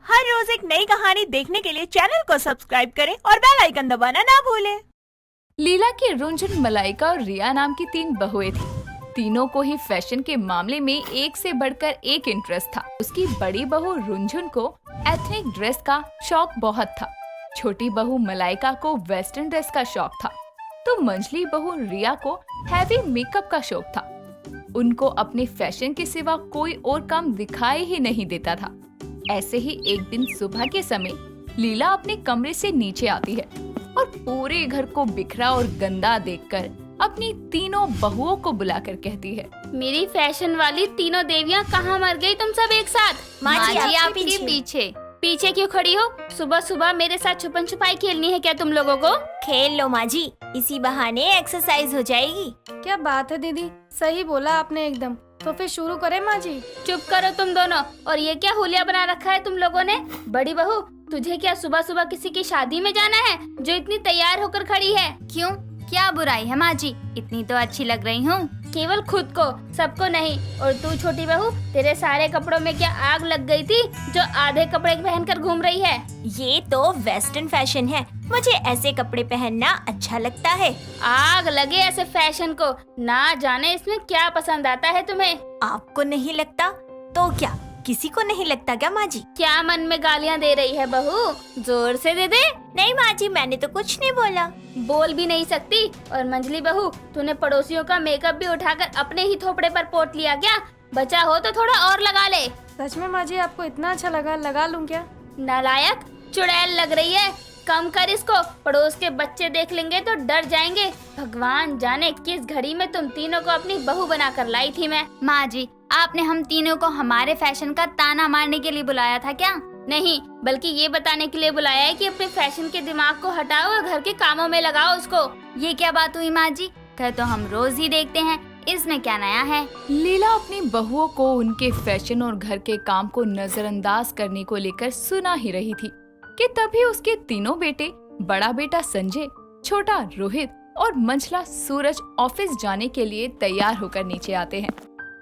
हर रोज एक नई कहानी देखने के लिए चैनल को सब्सक्राइब करें और बेल आइकन दबाना ना भूलें। लीला की रुंझुन, मलाइका और रिया नाम की 3 बहुएं थी। तीनों को ही फैशन के मामले में एक से बढ़कर एक इंटरेस्ट था। उसकी बड़ी बहू रुंझुन को एथनिक ड्रेस का शौक बहुत था। छोटी बहू मलाइका को वेस्टर्न ड्रेस का शौक था, तो मंझली बहू रिया को हैवी मेकअप का शौक था। उनको अपने फैशन के सिवा कोई और काम दिखाई ही नहीं देता था। ऐसे ही एक दिन सुबह के समय लीला अपने कमरे से नीचे आती है और पूरे घर को बिखरा और गंदा देखकर अपनी तीनों बहुओं को बुलाकर कहती है, मेरी फैशन वाली तीनों देवियाँ कहाँ मर गई तुम सब एक साथ? माँ जी, आपके पीछे पीछे क्यों खड़ी हो? सुबह सुबह मेरे साथ छुपन छुपाई खेलनी है क्या तुम लोगों को? खेल लो माँ जी, इसी बहाने एक्सरसाइज हो जाएगी। क्या बात है दीदी, सही बोला आपने एकदम। तो फिर शुरू करें माँ जी? चुप करो तुम दोनों। और ये क्या हुलिया बना रखा है तुम लोगों ने? बड़ी बहू, तुझे क्या सुबह सुबह किसी की शादी में जाना है जो इतनी तैयार होकर खड़ी है? क्यों, क्या बुराई है माँ जी? इतनी तो अच्छी लग रही हूँ। केवल खुद को, सबको नहीं। और तू छोटी बहू, तेरे सारे कपड़ों में क्या आग लग गई थी जो आधे कपड़े पहनकर घूम रही है? ये तो वेस्टर्न फैशन है, मुझे ऐसे कपड़े पहनना अच्छा लगता है। आग लगे ऐसे फैशन को, ना जाने इसमें क्या पसंद आता है तुम्हें। आपको नहीं लगता तो क्या किसी को नहीं लगता क्या माँ जी? क्या मन में गालियाँ दे रही है बहू? जोर से दे दे। नहीं माँ जी, मैंने तो कुछ नहीं बोला। बोल भी नहीं सकती। और मंजली बहू, तूने पड़ोसियों का मेकअप भी उठाकर अपने ही थोपड़े पर पोत लिया क्या? बचा हो तो थोड़ा और लगा ले। सच में माँ जी, आपको इतना अच्छा लगा लूं क्या? नालायक, चुड़ैल लग रही है। कम कर इसको, पड़ोस के बच्चे देख लेंगे तो डर जाएंगे। भगवान जाने किस घड़ी में तुम तीनों को अपनी बहू बनाकर लाई थी मैं। माँ जी, आपने हम तीनों को हमारे फैशन का ताना मारने के लिए बुलाया था क्या? नहीं, बल्कि ये बताने के लिए बुलाया है कि अपने फैशन के दिमाग को हटाओ और घर के कामों में लगाओ उसको। ये क्या बात हुई माँ जी? घर तो हम रोज ही देखते हैं, इसमें क्या नया है? लीला अपनी बहुओं को उनके फैशन और घर के काम को नजरअंदाज करने को लेकर सुना ही रही थी कि तभी उसके तीनों बेटे, बड़ा बेटा संजय, छोटा रोहित और मंझला सूरज ऑफिस जाने के लिए तैयार होकर नीचे आते हैं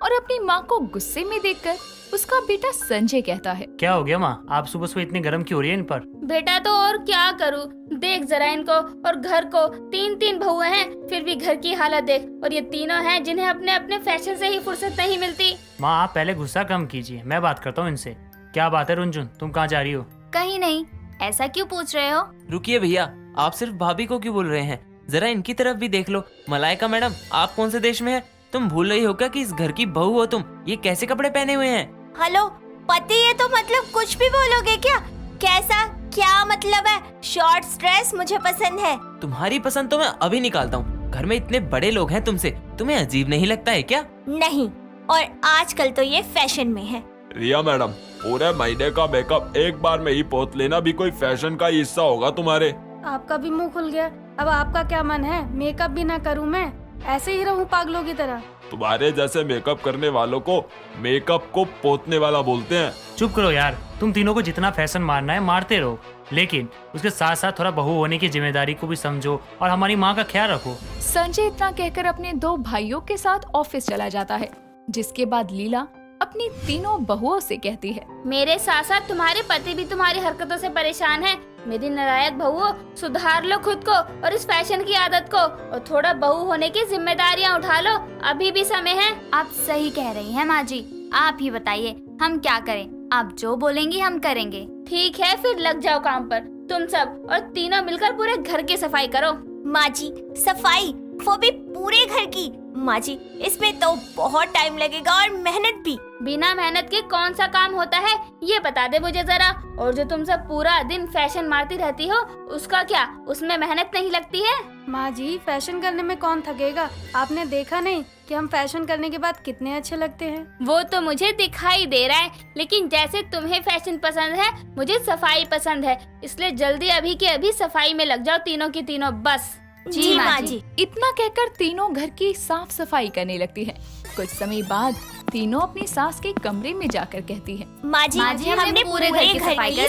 और अपनी माँ को गुस्से में देखकर उसका बेटा संजय कहता है, क्या हो गया माँ, आप सुबह सुबह इतनी गर्म क्यों हो रही है इन पर? बेटा तो और क्या करूँ, देख जरा इनको और घर को। 3 बहुएं हैं, फिर भी घर की हालत देख। और ये तीनों हैं जिन्हें अपने अपने फैशन से ही फुर्सत नहीं मिलती। माँ, आप पहले गुस्सा कम कीजिए, मैं बात करता हूँ इनसे। क्या बात है रुंझुन, तुम कहाँ जा रही हो? कहीं नहीं, ऐसा क्यों पूछ रहे हो? रुकिए भैया, आप सिर्फ भाभी को क्यों बोल रहे हैं? जरा इनकी तरफ भी देख लो। मलाइका मैडम, आप कौन से देश में है? तुम भूल रही हो क्या कि इस घर की बहू हो तुम? ये कैसे कपड़े पहने हुए हैं? हेलो पति, ये तो मतलब कुछ भी बोलोगे क्या? कैसा क्या मतलब है? शॉर्ट्स ड्रेस मुझे पसंद है। तुम्हारी पसंद तो मैं अभी निकालता हूँ। घर में इतने बड़े लोग हैं तुमसे, तुम्हें अजीब नहीं लगता है क्या? नहीं, और आजकल तो ये फैशन में है। रिया मैडम, पूरे महीने का मेकअप एक बार में ही पोत लेना भी कोई फैशन का हिस्सा होगा तुम्हारे? आपका भी मुंह खुल गया। अब आपका क्या मन है, मेकअप भी ना करूं मैं? ऐसे ही रहूं पागलों की तरह? तुम्हारे जैसे मेकअप करने वालों को मेकअप को पोतने वाला बोलते हैं। चुप करो यार, तुम तीनों को जितना फैशन मारना है मारते रहो, लेकिन उसके साथ साथ थोड़ा बहू होने की जिम्मेदारी को भी समझो और हमारी माँ का ख्याल रखो। संजय इतना कहकर अपने 2 भाइयों के साथ ऑफिस चला जाता है, जिसके बाद लीला अपनी तीनों बहुओं से कहती है, मेरे साथ साथ तुम्हारे पति भी तुम्हारी हरकतों से परेशान है। मेरी नालायक बहुओं, सुधार लो खुद को और इस फैशन की आदत को, और थोड़ा बहू होने की जिम्मेदारियां उठा लो, अभी भी समय है। आप सही कह रही हैं माँ जी। आप ही बताइए हम क्या करें? आप जो बोलेंगी हम करेंगे। ठीक है, फिर लग जाओ काम पर तुम सब, और तीनों मिलकर पूरे घर की सफाई करो। माँ जी, सफाई, वो भी पूरे घर की? माँ जी, इसमें तो बहुत टाइम लगेगा और मेहनत भी। बिना मेहनत के कौन सा काम होता है, ये बता दे मुझे जरा। और जो तुम सब पूरा दिन फैशन मारती रहती हो, उसका क्या, उसमें मेहनत नहीं लगती है? माँ जी, फैशन करने में कौन थकेगा? आपने देखा नहीं कि हम फैशन करने के बाद कितने अच्छे लगते हैं? वो तो मुझे दिखाई दे रहा है, लेकिन जैसे तुम्हें फैशन पसंद है, मुझे सफाई पसंद है। इसलिए जल्दी अभी के अभी सफाई में लग जाओ तीनों की तीनों, बस। जी माँ जी। इतना कहकर तीनों घर की साफ सफाई करने लगती हैं। कुछ समय बाद तीनों अपनी सास के कमरे में जाकर कहती हैं, माँ जी, हमने पूरे घर की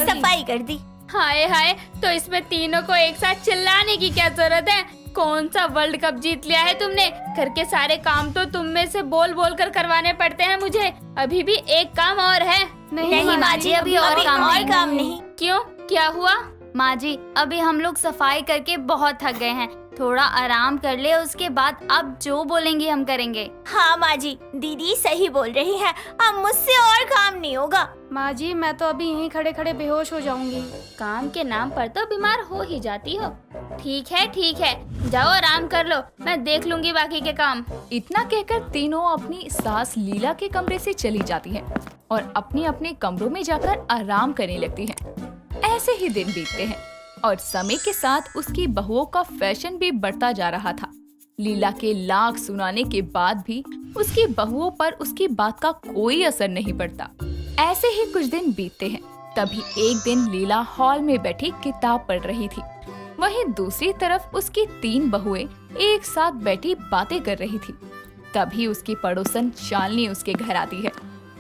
सफाई कर दी। हाय हाय, तो इसमें तीनों को एक साथ चिल्लाने की क्या जरूरत है? कौन सा वर्ल्ड कप जीत लिया है तुमने? घर के सारे काम तो तुम में से बोल बोल कर करवाने पड़ते हैं मुझे। अभी भी एक काम और है। नहीं माँ जी, अभी और काम नहीं। क्यों, क्या हुआ? माँ जी, अभी हम लोग सफाई करके बहुत थक गए हैं, थोड़ा आराम कर ले, उसके बाद आप जो बोलेंगी हम करेंगे। हाँ माँ जी, दीदी सही बोल रही है, अब मुझसे और काम नहीं होगा। माँ जी, मैं तो अभी यहीं खड़े खड़े बेहोश हो जाऊंगी। काम के नाम पर तो बीमार हो ही जाती हो। ठीक है, जाओ आराम कर लो, मैं देख लूंगी बाकी के काम। इतना कहकर तीनों अपनी सास लीला के कमरे से चली जाती हैं और अपने अपने कमरों में जाकर आराम करने लगती हैं। ऐसे ही दिन बीतते हैं और समय के साथ उसकी बहुओं का फैशन भी बढ़ता जा रहा था। लीला के लाख सुनाने के बाद भी उसकी बहुओं पर उसकी बात का कोई असर नहीं पड़ता। ऐसे ही कुछ दिन बीतते हैं। तभी एक दिन लीला हॉल में बैठी किताब पढ़ रही थी। वहीं दूसरी तरफ उसकी 3 बहुएं एक साथ बैठी बातें कर रही थी। तभी उसकी पड़ोसन शालिनी उसके घर आती है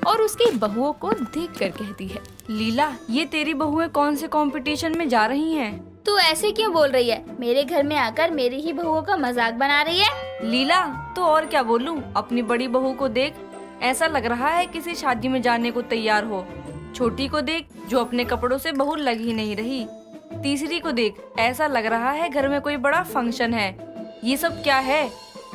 और उसकी बहुओं को देखकर कहती है, लीला, ये तेरी बहुएं कौन से कंपटीशन में जा रही हैं? तू ऐसे क्यों बोल रही है? मेरे घर में आकर मेरी ही बहुओं का मजाक बना रही है। लीला, तो और क्या बोलूं? अपनी बड़ी बहू को देख, ऐसा लग रहा है किसी शादी में जाने को तैयार हो। छोटी को देख, जो अपने कपड़ों से बहू लग ही नहीं रही। तीसरी को देख, ऐसा लग रहा है घर में कोई बड़ा फंक्शन है। ये सब क्या है?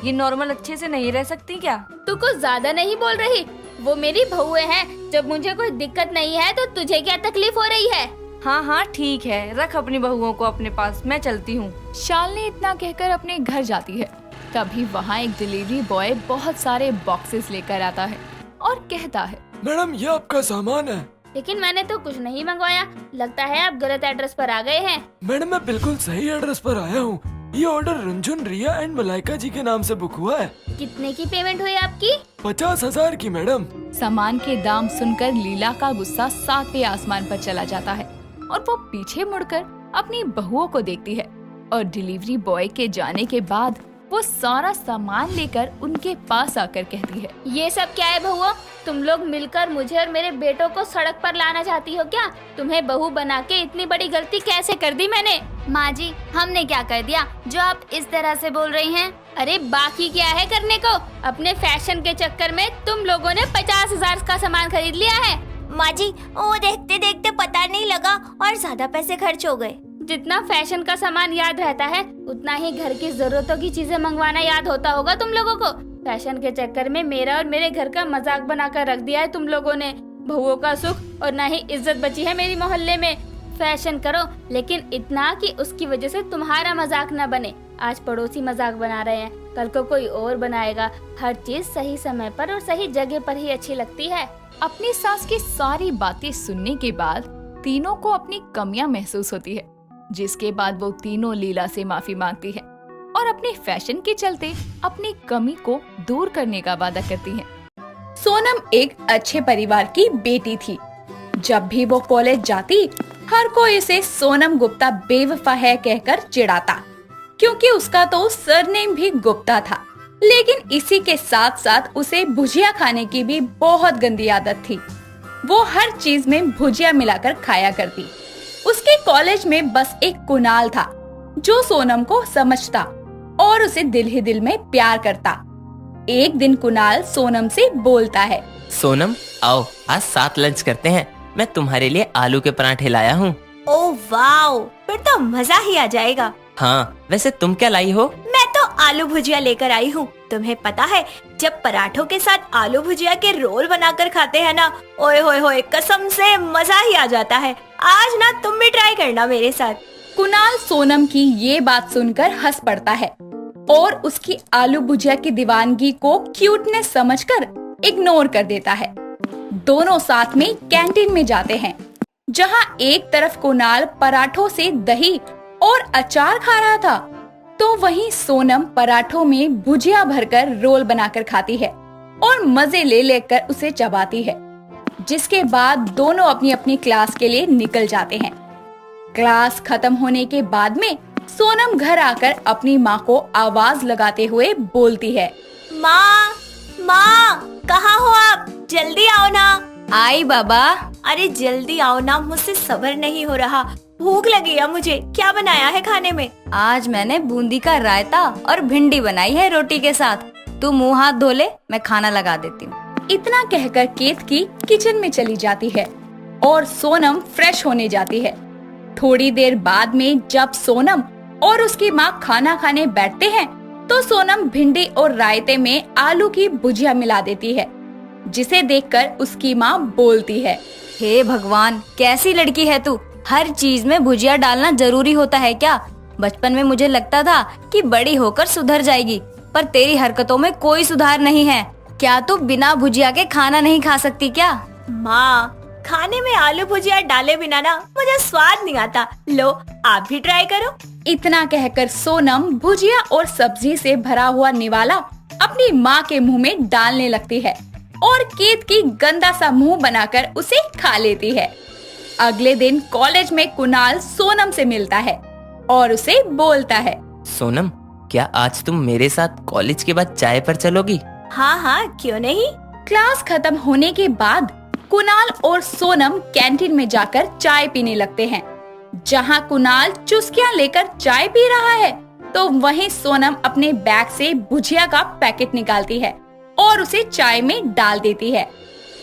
ये नॉर्मल अच्छे से नहीं रह सकती क्या? तू कुछ ज्यादा नहीं बोल रही? वो मेरी बहुएं हैं। जब मुझे कोई दिक्कत नहीं है तो तुझे क्या तकलीफ हो रही है? हाँ, ठीक है, रख अपनी बहुओं को अपने पास, मैं चलती हूँ। शालिनी इतना कहकर अपने घर जाती है। तभी वहाँ एक डिलीवरी बॉय बहुत सारे बॉक्सेस लेकर आता है और कहता है, मैडम ये आपका सामान है। लेकिन मैंने तो कुछ नहीं मंगवाया, लगता है आप गलत एड्रेस पर आ गए हैं। मैडम मैं बिल्कुल सही एड्रेस पर आया हूँ। ये ऑर्डर रुंझुन, रिया एंड मलाइका जी के नाम से बुक हुआ है। कितने की पेमेंट हुई आपकी? 50,000 की मैडम। सामान के दाम सुनकर लीला का गुस्सा 7वें आसमान पर चला जाता है और वो पीछे मुड़कर अपनी बहुओं को देखती है और डिलीवरी बॉय के जाने के बाद वो सारा सामान लेकर उनके पास आकर कहती है, ये सब क्या है बहुओं? तुम लोग मिलकर मुझे और मेरे बेटों को सड़क पर लाना चाहती हो क्या? तुम्हें बहू बना के इतनी बड़ी गलती कैसे कर दी मैंने? माँ जी, हमने क्या कर दिया जो आप इस तरह से बोल रही हैं? अरे बाकी क्या है करने को? अपने फैशन के चक्कर में तुम लोगों ने 50,000 का सामान खरीद लिया है। माँ जी, वो देखते देखते पता नहीं लगा और ज्यादा पैसे खर्च हो गए। जितना फैशन का सामान याद रहता है उतना ही घर की जरूरतों की चीजें मंगवाना याद होता होगा तुम लोगों को। फैशन के चक्कर में मेरा और मेरे घर का मजाक बनाकर रख दिया है तुम लोगों ने। बहुओं का सुख और ना ही इज्जत बची है मेरी मोहल्ले में। फैशन करो लेकिन इतना कि उसकी वजह से तुम्हारा मजाक न बने। आज पड़ोसी मजाक बना रहे हैं, कल को कोई और बनाएगा। हर चीज सही समय पर और सही जगह पर ही अच्छी लगती है। अपनी सास की सारी बातें सुनने के बाद तीनों को अपनी कमियां महसूस होती है, जिसके बाद वो तीनों लीला से माफी मांगती है और अपने फैशन के चलते अपनी कमी को दूर करने का वादा करती हैं। सोनम एक अच्छे परिवार की बेटी थी। जब भी वो कॉलेज जाती, हर कोई इसे सोनम गुप्ता बेवफा है कहकर चिढ़ाता, क्योंकि उसका तो सरनेम भी गुप्ता था। लेकिन इसी के साथ साथ उसे भुजिया खाने की भी बहुत गंदी आदत थी। वो हर चीज में भुजिया मिलाकर खाया करती। उसके कॉलेज में बस एक कुणाल था जो सोनम को समझता और उसे दिल ही दिल में प्यार करता। एक दिन कुणाल सोनम से बोलता है, सोनम आओ, आज साथ लंच करते हैं। मैं तुम्हारे लिए आलू के पराठे लाया हूँ। ओह वाओ, फिर तो मजा ही आ जाएगा। हाँ, वैसे तुम क्या लाई हो? मैं तो आलू भुजिया लेकर आई हूँ। तुम्हें पता है, जब पराठों के साथ आलू भुजिया के रोल बनाकर खाते हैं ना, ओए होए होए, कसम से मजा ही आ जाता है। आज ना तुम भी ट्राई करना मेरे साथ। कुणाल सोनम की ये बात सुनकर हंस पड़ता है और उसकी आलू भुजिया की दीवानगी को क्यूटनेस समझकर इग्नोर कर देता है। दोनों साथ में कैंटीन में जाते हैं, जहाँ एक तरफ कुणाल पराठों से दही और अचार खा रहा था, तो वहीं सोनम पराठों में भुजिया भरकर रोल बनाकर खाती है और मजे ले लेकर उसे चबाती है। जिसके बाद दोनों अपनी अपनी क्लास के लिए निकल जाते हैं। क्लास खत्म होने के बाद में सोनम घर आकर अपनी माँ को आवाज लगाते हुए बोलती है, माँ, माँ, कहाँ हो आप? जल्दी आओ ना। आई बाबा। अरे जल्दी आओ ना, मुझसे सब्र नहीं हो रहा। भूख लगी है मुझे। क्या बनाया है खाने में? आज मैंने बूंदी का रायता और भिंडी बनाई है रोटी के साथ। तू मुंह हाथ धो ले, मैं खाना लगा देती हूँ। इतना कहकर केतकी किचन में चली जाती है और सोनम फ्रेश होने जाती है। थोड़ी देर बाद में जब सोनम और उसकी माँ खाना खाने बैठते हैं तो सोनम भिंडी और रायते में आलू की भुजिया मिला देती है, जिसे देखकर उसकी माँ बोलती है, हे भगवान, कैसी लड़की है तू। हर चीज में भुजिया डालना जरूरी होता है क्या? बचपन में मुझे लगता था कि बड़ी होकर सुधर जाएगी, पर तेरी हरकतों में कोई सुधार नहीं है। क्या तू बिना भुजिया के खाना नहीं खा सकती क्या? माँ, खाने में आलू भुजिया डाले बिना ना मुझे स्वाद नहीं आता। लो, आप भी ट्राई करो। इतना कहकर सोनम भुजिया और सब्जी से भरा हुआ निवाला अपनी माँ के मुंह में डालने लगती है और केतकी गंदा सा मुंह बनाकर उसे खा लेती है। अगले दिन कॉलेज में कुणाल सोनम से मिलता है और उसे बोलता है, सोनम, क्या आज तुम मेरे साथ कॉलेज के बाद चाय पर चलोगी? हाँ हाँ, क्यों नहीं। क्लास खत्म होने के बाद कुणाल और सोनम कैंटीन में जाकर चाय पीने लगते हैं। जहाँ कुणाल चुस्कियाँ लेकर चाय पी रहा है तो वहीं सोनम अपने बैग से भुजिया का पैकेट निकालती है और उसे चाय में डाल देती है।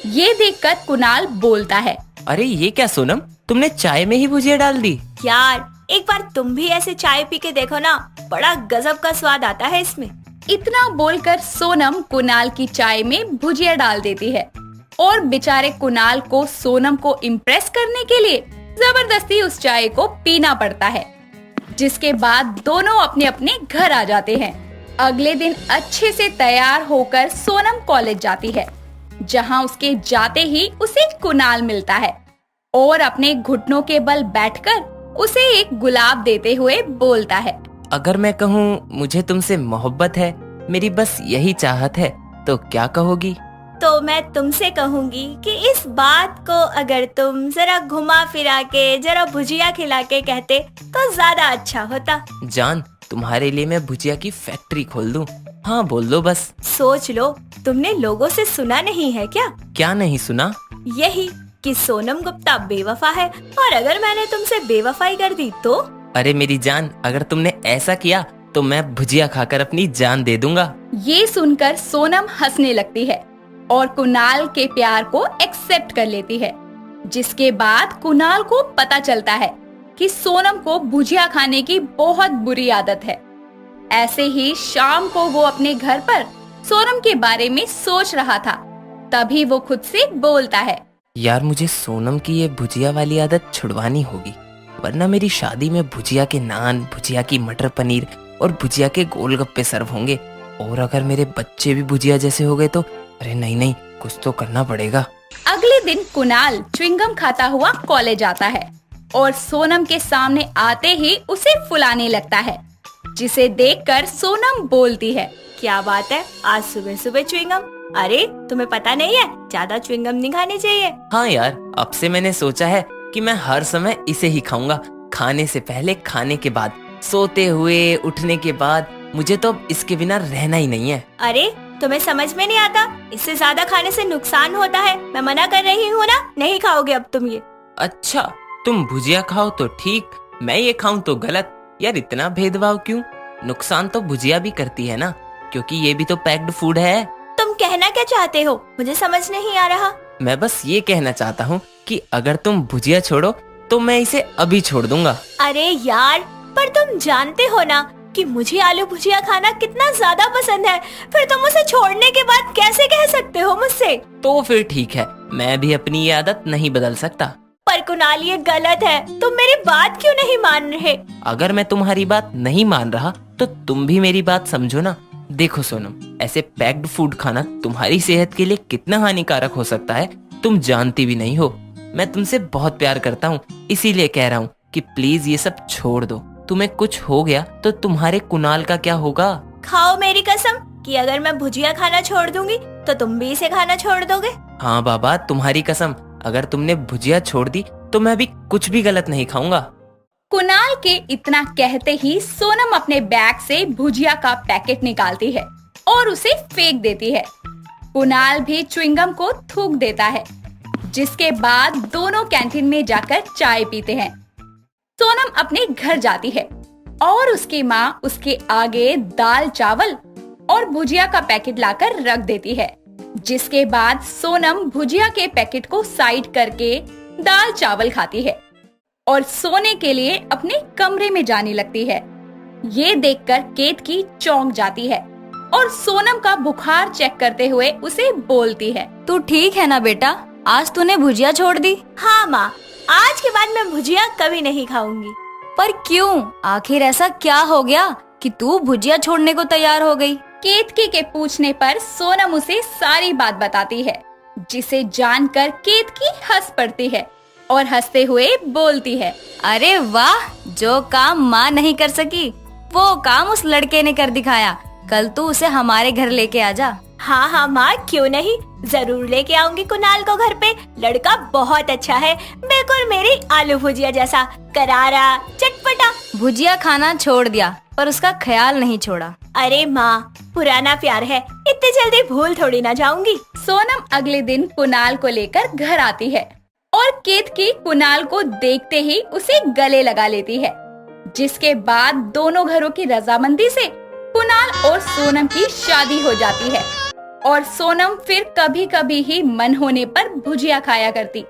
ये देखकर कुणाल बोलता है, अरे ये क्या सोनम, तुमने चाय में ही भुजिया डाल दी? यार, एक बार तुम भी ऐसे चाय पी के देखो ना, बड़ा गजब का स्वाद आता है इसमें। इतना बोलकर सोनम कुणाल की चाय में भुजिया डाल देती है और बेचारे कुणाल को सोनम को इम्प्रेस करने के लिए जबरदस्ती उस चाय को पीना पड़ता है, जिसके बाद दोनों अपने अपने घर आ जाते हैं। अगले दिन अच्छे से तैयार होकर सोनम कॉलेज जाती है, जहां उसके जाते ही उसे कुणाल मिलता है और अपने घुटनों के बल बैठकर उसे एक गुलाब देते हुए बोलता है, अगर मैं कहूँ मुझे तुमसे मोहब्बत है, मेरी बस यही चाहत है, तो क्या कहोगी? तो मैं तुमसे कहूँगी कि इस बात को अगर तुम जरा घुमा फिरा के, जरा भुजिया खिला के कहते तो ज्यादा अच्छा होता। जान, तुम्हारे लिए मैं भुजिया की फैक्ट्री खोल दूं। हाँ, बोल दो बस। सोच लो, तुमने लोगों से सुना नहीं है क्या? क्या नहीं सुना? यही कि सोनम गुप्ता बेवफा है, और अगर मैंने तुमसे बेवफाई कर दी तो? अरे मेरी जान, अगर तुमने ऐसा किया तो मैं भुजिया खाकर अपनी जान दे दूंगा। ये सुनकर सोनम हंसने लगती है और कुणाल के प्यार को एक्सेप्ट कर लेती है, जिसके बाद कुणाल को पता चलता है कि सोनम को भुजिया खाने की बहुत बुरी आदत है। ऐसे ही शाम को वो अपने घर पर सोनम के बारे में सोच रहा था, तभी वो खुद से बोलता है, यार, मुझे सोनम की ये भुजिया वाली आदत छुड़वानी होगी, वरना मेरी शादी में भुजिया के नान, भुजिया की मटर पनीर और भुजिया के गोलगप्पे सर्व होंगे। और अगर मेरे बच्चे भी भुजिया जैसे हो गए तो अरे नहीं, कुछ तो करना पड़ेगा। अगले दिन कुणाल च्युइंगम खाता हुआ कॉलेज आता है और सोनम के सामने आते ही उसे फुलाने लगता है, जिसे देखकर सोनम बोलती है, क्या बात है, आज सुबह सुबह च्युइंगम? अरे तुम्हें पता नहीं है, ज्यादा च्युइंगम नहीं खानी चाहिए। हाँ यार, अब से मैंने सोचा है कि मैं हर समय इसे ही खाऊंगा, खाने से पहले, खाने के बाद, सोते हुए, उठने के बाद। मुझे तो अब इसके बिना रहना ही नहीं है। अरे तुम्हें समझ में नहीं आता, इससे ज्यादा खाने से नुकसान होता है। मैं मना कर रही हूँ ना, नहीं खाओगे अब तुम ये। अच्छा, तुम भुजिया खाओ तो ठीक, मैं ये खाऊं तो गलत। यार, इतना भेदभाव क्यों? नुकसान तो भुजिया भी करती है ना, क्योंकि ये भी तो पैक्ड फूड है। तुम कहना क्या चाहते हो, मुझे समझ नहीं आ रहा। मैं बस ये कहना चाहता हूँ कि अगर तुम भुजिया छोड़ो तो मैं इसे अभी छोड़ दूंगा। अरे यार, पर तुम जानते हो ना कि मुझे आलू भुजिया खाना कितना ज्यादा पसंद है, फिर तुम उसे छोड़ने के बाद कैसे कह सकते हो मुझसे? तो फिर ठीक है, मैं भी अपनी ये आदत नहीं बदल सकता। पर कुणाल, ये गलत है, तुम मेरी बात क्यों नहीं मान रहे? अगर मैं तुम्हारी बात नहीं मान रहा तो तुम भी मेरी बात समझो ना। देखो सोनम, ऐसे पैक्ड फूड खाना तुम्हारी सेहत के लिए कितना हानिकारक हो सकता है तुम जानती भी नहीं हो। मैं तुमसे बहुत प्यार करता हूँ, इसीलिए कह रहा हूँ कि प्लीज ये सब छोड़ दो। तुम्हें कुछ हो गया तो तुम्हारे कुणाल का क्या होगा? खाओ मेरी कसम कि अगर मैं भुजिया खाना छोड़ दूंगी तो तुम भी इसे खाना छोड़ दोगे। हाँ बाबा, तुम्हारी कसम, अगर तुमने भुजिया छोड़ दी तो मैं भी कुछ भी गलत नहीं खाऊंगा। कुणाल के इतना कहते ही सोनम अपने बैग से भुजिया का पैकेट निकालती है और उसे फेंक देती है। कुणाल भी च्युइंगम को थूक देता है, जिसके बाद दोनों कैंटीन में जाकर चाय पीते हैं। सोनम अपने घर जाती है और उसकी माँ उसके आगे दाल चावल और भुजिया का पैकेट लाकर रख देती है। जिसके बाद सोनम भुजिया के पैकेट को साइड करके दाल चावल खाती है और सोने के लिए अपने कमरे में जाने लगती है। ये देखकर केतकी चौंक जाती है और सोनम का बुखार चेक करते हुए उसे बोलती है, तू ठीक है ना बेटा? आज तूने भुजिया छोड़ दी? हाँ माँ, आज के बाद मैं भुजिया कभी नहीं खाऊंगी। पर क्यों? आखिर ऐसा क्या हो गया कि तू भुजिया छोड़ने को तैयार हो गई? केतकी के पूछने पर सोनम उसे सारी बात बताती है, जिसे जानकर केतकी हंस पड़ती है और हंसते हुए बोलती है, अरे वाह, जो काम माँ नहीं कर सकी वो काम उस लड़के ने कर दिखाया। कल तू उसे हमारे घर लेके आ जा। हाँ हाँ माँ, क्यों नहीं, जरूर लेके आऊंगी कुणाल को घर पे। लड़का बहुत अच्छा है, बिल्कुल मेरी आलू भुजिया जैसा, करारा चटपटा। भुजिया खाना छोड़ दिया पर उसका ख्याल नहीं छोड़ा। अरे माँ, पुराना प्यार है, इतनी जल्दी भूल थोड़ी ना जाऊंगी। सोनम अगले दिन कुणाल को लेकर घर आती है और केतकी कुणाल को देखते ही उसे गले लगा लेती है, जिसके बाद दोनों घरों की रजामंदी से कुणाल और सोनम की शादी हो जाती है और सोनम फिर कभी कभी ही मन होने पर भुजिया खाया करती।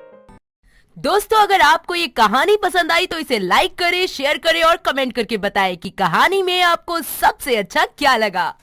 दोस्तों, अगर आपको ये कहानी पसंद आई तो इसे लाइक करें, शेयर करें और कमेंट करके बताएं कि कहानी में आपको सबसे अच्छा क्या लगा।